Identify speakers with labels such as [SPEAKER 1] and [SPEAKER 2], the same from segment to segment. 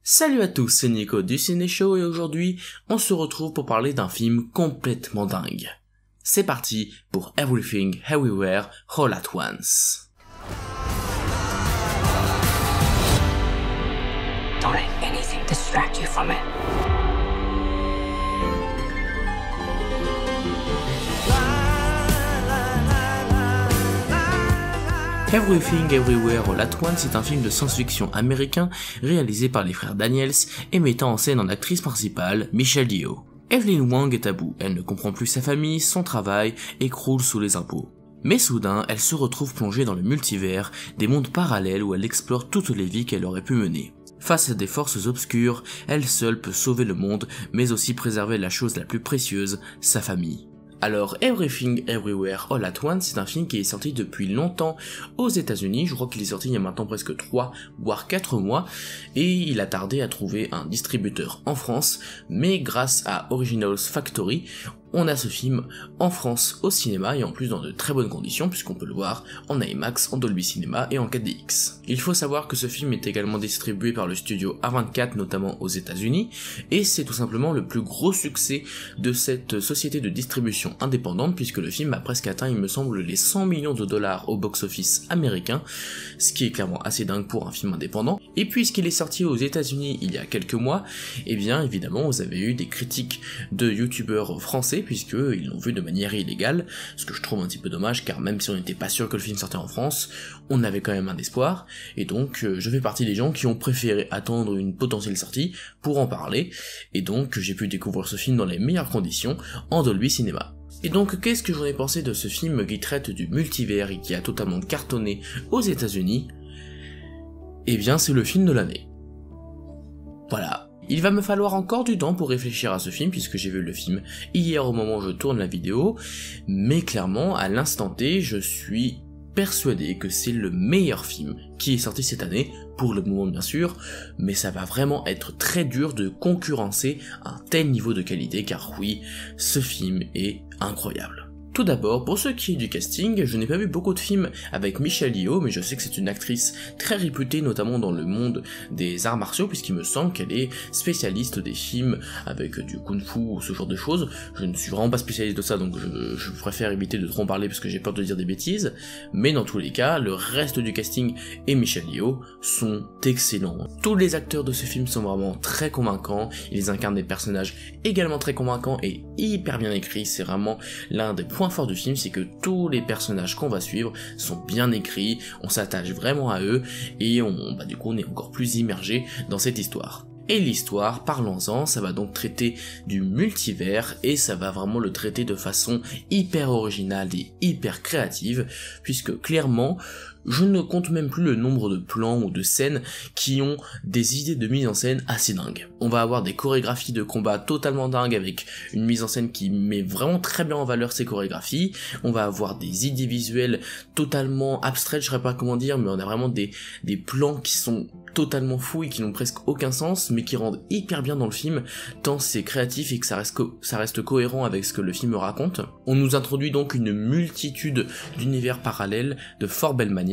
[SPEAKER 1] Salut à tous, c'est Nico du Ciné Show et aujourd'hui, on se retrouve pour parler d'un film complètement dingue. C'est parti pour Everything Everywhere All at Once.
[SPEAKER 2] Don't let anything distract you from it.
[SPEAKER 1] Everything Everywhere All at Once est un film de science-fiction américain réalisé par les frères Daniels et mettant en scène en actrice principale Michelle Yeoh. Evelyn Wang est à bout, elle ne comprend plus sa famille, son travail et croule sous les impôts. Mais soudain, elle se retrouve plongée dans le multivers, des mondes parallèles où elle explore toutes les vies qu'elle aurait pu mener. Face à des forces obscures, elle seule peut sauver le monde, mais aussi préserver la chose la plus précieuse, sa famille. Alors, Everything Everywhere All at Once, c'est un film qui est sorti depuis longtemps aux États-Unis. Je crois qu'il est sorti il y a maintenant presque 3 voire 4 mois et il a tardé à trouver un distributeur en France, mais grâce à Originals Factory, on a ce film en France au cinéma et en plus dans de très bonnes conditions puisqu'on peut le voir en IMAX, en Dolby Cinema et en 4DX. Il faut savoir que ce film est également distribué par le studio A24 notamment aux États-Unis et c'est tout simplement le plus gros succès de cette société de distribution indépendante puisque le film a presque atteint il me semble les 100 millions de dollars au box-office américain, ce qui est clairement assez dingue pour un film indépendant. Et puisqu'il est sorti aux États-Unis il y a quelques mois, et bien évidemment vous avez eu des critiques de youtubeurs français puisque ils l'ont vu de manière illégale, ce que je trouve un petit peu dommage car même si on n'était pas sûr que le film sortait en France, on avait quand même un espoir, et donc je fais partie des gens qui ont préféré attendre une potentielle sortie pour en parler, et donc j'ai pu découvrir ce film dans les meilleures conditions en Dolby Cinema. Et donc qu'est-ce que j'en ai pensé de ce film qui traite du multivers et qui a totalement cartonné aux États-Unis? Eh bien c'est le film de l'année. Voilà. Il va me falloir encore du temps pour réfléchir à ce film puisque j'ai vu le film hier au moment où je tourne la vidéo, mais clairement à l'instant T je suis persuadé que c'est le meilleur film qui est sorti cette année, pour le moment bien sûr, mais ça va vraiment être très dur de concurrencer un tel niveau de qualité car oui, ce film est incroyable. Tout d'abord, pour ce qui est du casting, je n'ai pas vu beaucoup de films avec Michelle Yeoh, mais je sais que c'est une actrice très réputée, notamment dans le monde des arts martiaux, puisqu'il me semble qu'elle est spécialiste des films avec du kung-fu ou ce genre de choses. Je ne suis vraiment pas spécialiste de ça, donc je préfère éviter de trop en parler parce que j'ai peur de dire des bêtises, mais dans tous les cas, le reste du casting et Michelle Yeoh sont excellents. Tous les acteurs de ce film sont vraiment très convaincants, ils incarnent des personnages également très convaincants et hyper bien écrits, c'est vraiment l'un des points fort du film, c'est que tous les personnages qu'on va suivre sont bien écrits, on s'attache vraiment à eux et du coup on est encore plus immergé dans cette histoire. Et l'histoire, parlons-en, ça va donc traiter du multivers et ça va vraiment le traiter de façon hyper originale et hyper créative, puisque clairement, je ne compte même plus le nombre de plans ou de scènes qui ont des idées de mise en scène assez dingues. On va avoir des chorégraphies de combat totalement dingues avec une mise en scène qui met vraiment très bien en valeur ces chorégraphies. On va avoir des idées visuelles totalement abstraites, je saurais pas comment dire, mais on a vraiment des plans qui sont totalement fous et qui n'ont presque aucun sens, mais qui rendent hyper bien dans le film, tant c'est créatif et que ça reste cohérent avec ce que le film raconte. On nous introduit donc une multitude d'univers parallèles de fort belle manière,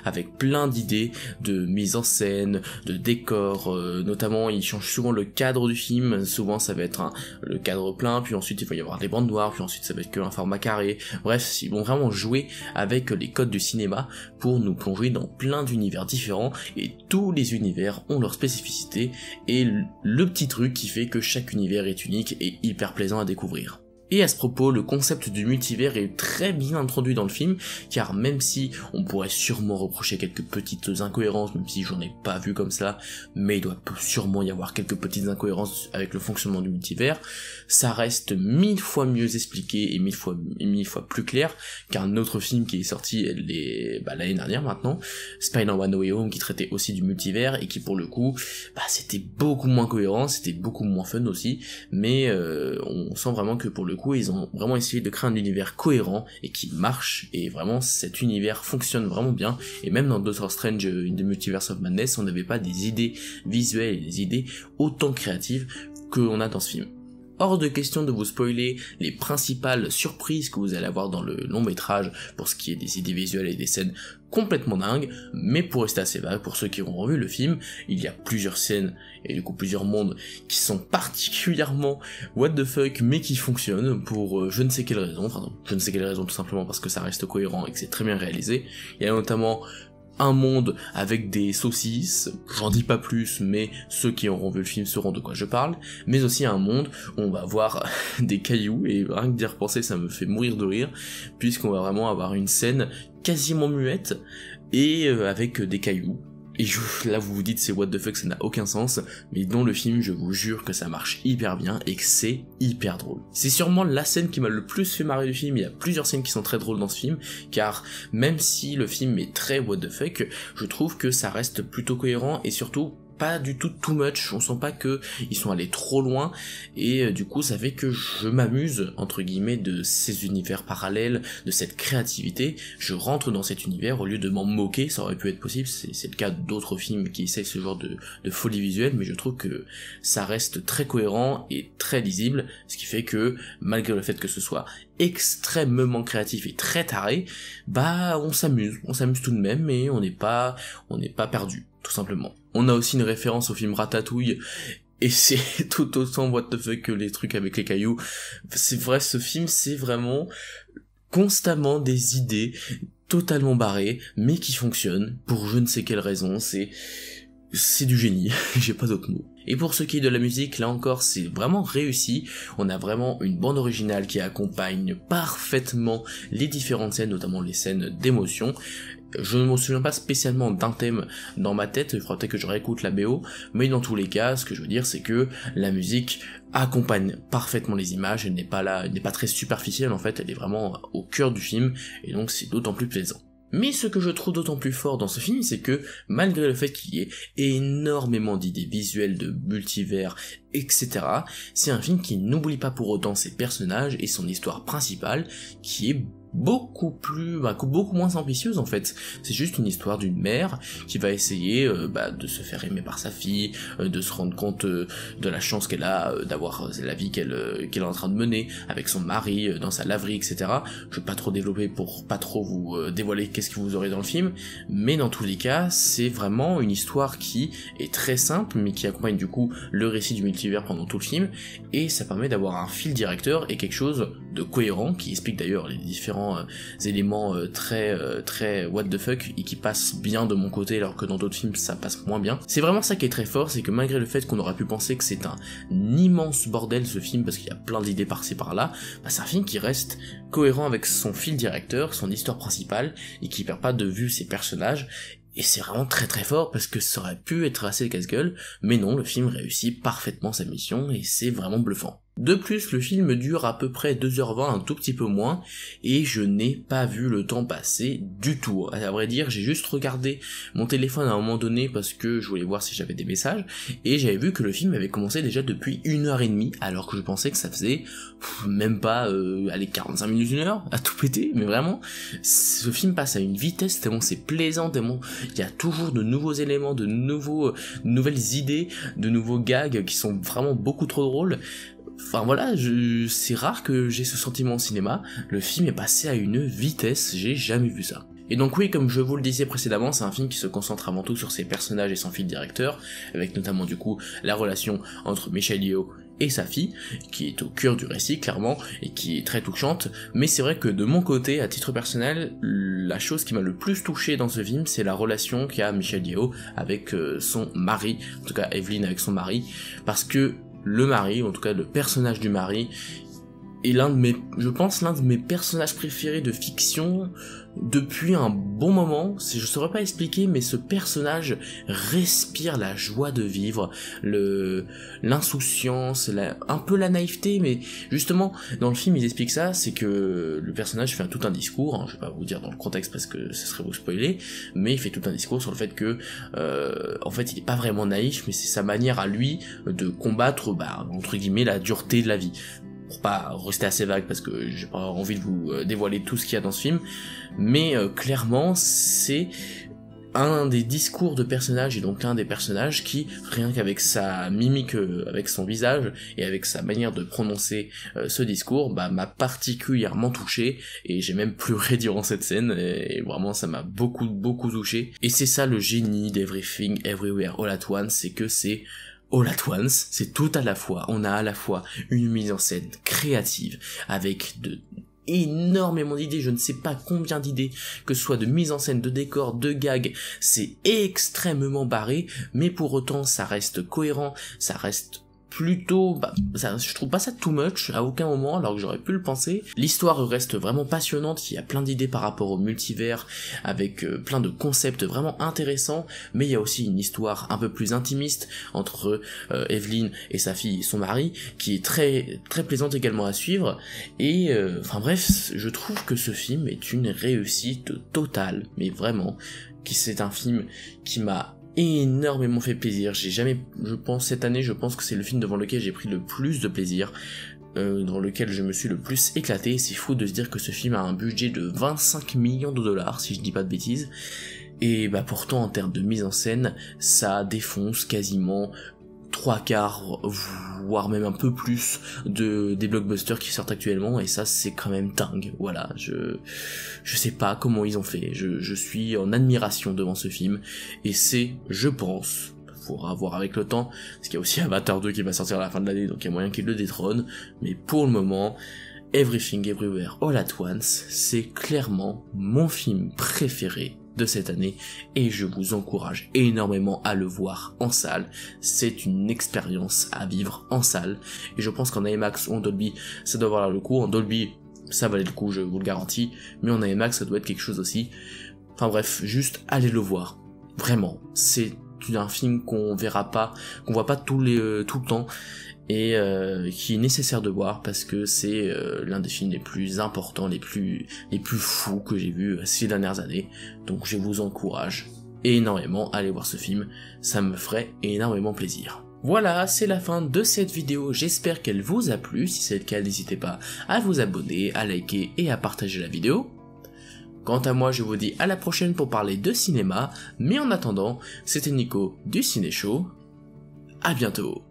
[SPEAKER 1] avec plein d'idées de mise en scène, de décors, notamment il change souvent le cadre du film, souvent ça va être le cadre plein, puis ensuite il va y avoir des bandes noires, puis ensuite ça va être que un format carré, bref, ils vont vraiment jouer avec les codes du cinéma pour nous plonger dans plein d'univers différents, et tous les univers ont leur spécificité, et le petit truc qui fait que chaque univers est unique et hyper plaisant à découvrir. Et à ce propos, le concept du multivers est très bien introduit dans le film, car même si on pourrait sûrement reprocher quelques petites incohérences, même si j'en ai pas vu comme ça, mais il doit sûrement y avoir quelques petites incohérences avec le fonctionnement du multivers, ça reste 1000 fois mieux expliqué et 1000 fois plus clair qu'un autre film qui est sorti l'année dernière maintenant, Spider-Man No Way Home, qui traitait aussi du multivers et qui pour le coup, c'était beaucoup moins cohérent, c'était beaucoup moins fun aussi, mais on sent vraiment que pour le coup ils ont vraiment essayé de créer un univers cohérent et qui marche, et vraiment cet univers fonctionne vraiment bien, et même dans Doctor Strange in the Multiverse of Madness on n'avait pas des idées visuelles et des idées autant créatives qu'on a dans ce film. hors de question de vous spoiler les principales surprises que vous allez avoir dans le long métrage pour ce qui est des idées visuelles et des scènes complètement dingues, mais pour rester assez vague, pour ceux qui auront revu le film, il y a plusieurs scènes et du coup plusieurs mondes qui sont particulièrement what the fuck mais qui fonctionnent pour je ne sais quelle raison, enfin non, je ne sais quelle raison tout simplement parce que ça reste cohérent et que c'est très bien réalisé. Il y a notamment un monde avec des saucisses, j'en dis pas plus, mais ceux qui auront vu le film sauront de quoi je parle, mais aussi un monde où on va voir des cailloux, et rien que d'y repenser ça me fait mourir de rire, puisqu'on va vraiment avoir une scène quasiment muette, et avec des cailloux. Et là vous vous dites c'est what the fuck, ça n'a aucun sens, mais dans le film je vous jure que ça marche hyper bien et que c'est hyper drôle. C'est sûrement la scène qui m'a le plus fait marrer du film, il y a plusieurs scènes qui sont très drôles dans ce film, car même si le film est très what the fuck, je trouve que ça reste plutôt cohérent et surtout pas du tout too much, on sent pas que ils sont allés trop loin et du coup ça fait que je m'amuse entre guillemets de ces univers parallèles, de cette créativité, je rentre dans cet univers au lieu de m'en moquer, ça aurait pu être possible, c'est le cas d'autres films qui essayent ce genre de folie visuelle, mais je trouve que ça reste très cohérent et très lisible, ce qui fait que malgré le fait que ce soit extrêmement créatif et très taré, bah on s'amuse tout de même et on n'est pas perdu, tout simplement. On a aussi une référence au film Ratatouille, et c'est tout autant what the fuck que les trucs avec les cailloux. C'est vrai, ce film, c'est vraiment constamment des idées totalement barrées, mais qui fonctionnent, pour je ne sais quelle raison, c'est du génie, j'ai pas d'autres mots. Et pour ce qui est de la musique, là encore, c'est vraiment réussi. On a vraiment une bande originale qui accompagne parfaitement les différentes scènes, notamment les scènes d'émotion. Je ne me souviens pas spécialement d'un thème dans ma tête, il faudra peut-être que je réécoute la BO, mais dans tous les cas, ce que je veux dire, c'est que la musique accompagne parfaitement les images, elle n'est pas très superficielle en fait, elle est vraiment au cœur du film, et donc c'est d'autant plus plaisant. Mais ce que je trouve d'autant plus fort dans ce film, c'est que, malgré le fait qu'il y ait énormément d'idées visuelles, de multivers, etc., c'est un film qui n'oublie pas pour autant ses personnages et son histoire principale, qui est beaucoup moins ambitieuse en fait. C'est juste une histoire d'une mère qui va essayer de se faire aimer par sa fille, de se rendre compte de la chance qu'elle a d'avoir la vie qu'elle est en train de mener avec son mari dans sa laverie, etc. Je vais pas trop développer pour pas trop vous dévoiler qu'est-ce que vous aurez dans le film, mais dans tous les cas c'est vraiment une histoire qui est très simple mais qui accompagne du coup le récit du multivers pendant tout le film, et ça permet d'avoir un fil directeur et quelque chose de cohérent qui explique d'ailleurs les différents éléments très what the fuck et qui passent bien de mon côté alors que dans d'autres films ça passe moins bien. C'est vraiment ça qui est très fort, c'est que malgré le fait qu'on aurait pu penser que c'est un immense bordel ce film parce qu'il y a plein d'idées par-ci par-là, c'est un film qui reste cohérent avec son fil directeur, son histoire principale et qui perd pas de vue ses personnages. Et c'est vraiment très très fort parce que ça aurait pu être assez casse-gueule, mais non, le film réussit parfaitement sa mission et c'est vraiment bluffant. De plus, le film dure à peu près 2h20, un tout petit peu moins, et je n'ai pas vu le temps passer du tout. À vrai dire, j'ai juste regardé mon téléphone à un moment donné parce que je voulais voir si j'avais des messages, et j'avais vu que le film avait commencé déjà depuis 1h30, alors que je pensais que ça faisait même pas, 45 minutes, 1h, à tout péter, mais vraiment, ce film passe à une vitesse tellement c'est plaisant, tellement il y a toujours de nouveaux éléments, de nouvelles idées, de nouveaux gags qui sont vraiment beaucoup trop drôles. Enfin voilà, c'est rare que j'ai ce sentiment au cinéma, le film est passé à une vitesse, j'ai jamais vu ça. Et donc oui, comme je vous le disais précédemment, c'est un film qui se concentre avant tout sur ses personnages et son fil directeur, avec notamment du coup la relation entre Michelle Yeoh et sa fille, qui est au cœur du récit clairement, et qui est très touchante, mais c'est vrai que de mon côté, à titre personnel, la chose qui m'a le plus touché dans ce film, c'est la relation qu'a Michelle Yeoh avec son mari, en tout cas Evelyn avec son mari, parce que le mari, en tout cas le personnage du mari, est l'un de mes personnages préférés de fiction depuis un bon moment. Je saurais pas expliquer, mais ce personnage respire la joie de vivre, l'insouciance, un peu la naïveté, mais justement dans le film ils expliquent ça, c'est que le personnage fait tout un discours, je vais pas vous dire dans le contexte parce que ce serait vous spoiler, mais il fait tout un discours sur le fait que en fait il est pas vraiment naïf, mais c'est sa manière à lui de combattre entre guillemets la dureté de la vie. Pour pas rester assez vague parce que j'ai pas envie de vous dévoiler tout ce qu'il y a dans ce film, mais clairement c'est un des discours de personnage est donc un des personnages qui, rien qu'avec sa mimique, avec son visage et avec sa manière de prononcer ce discours, m'a particulièrement touché et j'ai même pleuré durant cette scène et vraiment ça m'a beaucoup touché. Et c'est ça le génie d'Everything Everywhere All at Once, c'est que c'est All at Once, c'est tout à la fois. On a à la fois une mise en scène créative avec énormément d'idées, je ne sais pas combien d'idées, que ce soit de mise en scène, de décors, de gags, c'est extrêmement barré, mais pour autant ça reste cohérent, ça reste plutôt, je trouve pas ça too much à aucun moment, alors que j'aurais pu le penser. L'histoire reste vraiment passionnante, il y a plein d'idées par rapport au multivers, avec plein de concepts vraiment intéressants, mais il y a aussi une histoire un peu plus intimiste entre Evelyn et sa fille et son mari, qui est très plaisante également à suivre, et enfin bref, je trouve que ce film est une réussite totale, mais vraiment, c'est un film qui m'a énormément fait plaisir. Cette année, je pense que c'est le film devant lequel j'ai pris le plus de plaisir, dans lequel je me suis le plus éclaté. C'est fou de se dire que ce film a un budget de 25 millions de dollars, si je dis pas de bêtises, et pourtant en termes de mise en scène, ça défonce quasiment 3/4, voire même un peu plus des blockbusters qui sortent actuellement, et ça c'est quand même dingue. Voilà, je sais pas comment ils ont fait, je suis en admiration devant ce film, et c'est, je pense, faudra voir avec le temps, parce qu'il y a aussi Avatar 2 qui va sortir à la fin de l'année, donc il y a moyen qu'il le détrône, mais pour le moment, Everything Everywhere All at Once, c'est clairement mon film préféré de cette année, et je vous encourage énormément à le voir en salle. C'est une expérience à vivre en salle, et je pense qu'en IMAX ou en Dolby, ça doit valoir le coup. En Dolby, ça valait le coup, je vous le garantis, mais en IMAX, ça doit être quelque chose aussi. Enfin bref, juste allez le voir. Vraiment, c'est un film qu'on voit pas tout le temps, et qui est nécessaire de voir parce que c'est l'un des films les plus importants, les plus fous que j'ai vus ces dernières années. Donc je vous encourage énormément à aller voir ce film, ça me ferait énormément plaisir. Voilà, c'est la fin de cette vidéo, j'espère qu'elle vous a plu. Si c'est le cas, n'hésitez pas à vous abonner, à liker et à partager la vidéo. Quant à moi, je vous dis à la prochaine pour parler de cinéma, mais en attendant, c'était Nico du Ciné Show, à bientôt.